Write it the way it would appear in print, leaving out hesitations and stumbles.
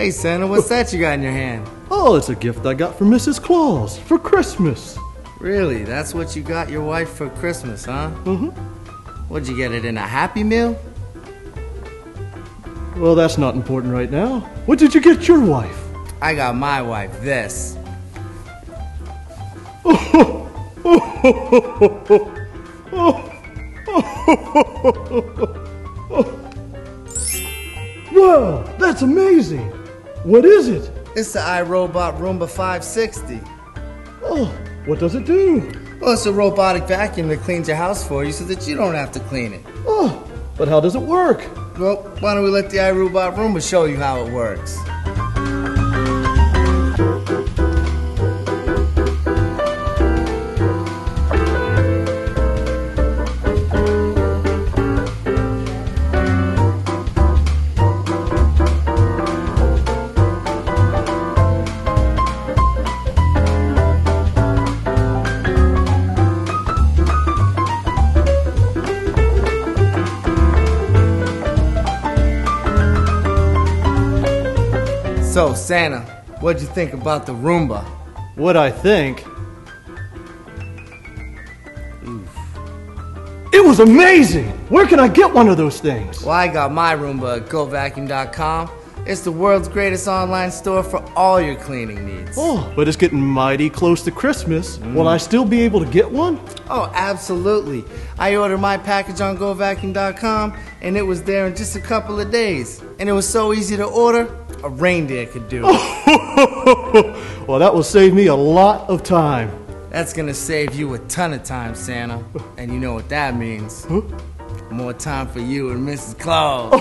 Hey Santa, what's that you got in your hand? Oh, it's a gift I got from Mrs. Claus for Christmas. Really? That's what you got your wife for Christmas, huh? Mm-hmm. What'd you get it in, a Happy Meal? Well, that's not important right now. What did you get your wife? I got my wife this. Wow, that's amazing. What is it? It's the iRobot Roomba 560. Oh, what does it do? Well, it's a robotic vacuum that cleans your house for you so that you don't have to clean it. Oh, but how does it work? Well, why don't we let the iRobot Roomba show you how it works. So, Santa, what'd you think about the Roomba? What I think? It was amazing! Where can I get one of those things? Well, I got my Roomba at GoVacuum.com. It's the world's greatest online store for all your cleaning needs. Oh, but it's getting mighty close to Christmas. Will I still be able to get one? Oh, absolutely. I ordered my package on GoVacuum.com, and it was there in just a couple of days. And it was so easy to order, a reindeer could do it. Well, that will save me a lot of time. That's gonna save you a ton of time, Santa. And you know what that means. Huh? More time for you and Mrs. Claus. Oh,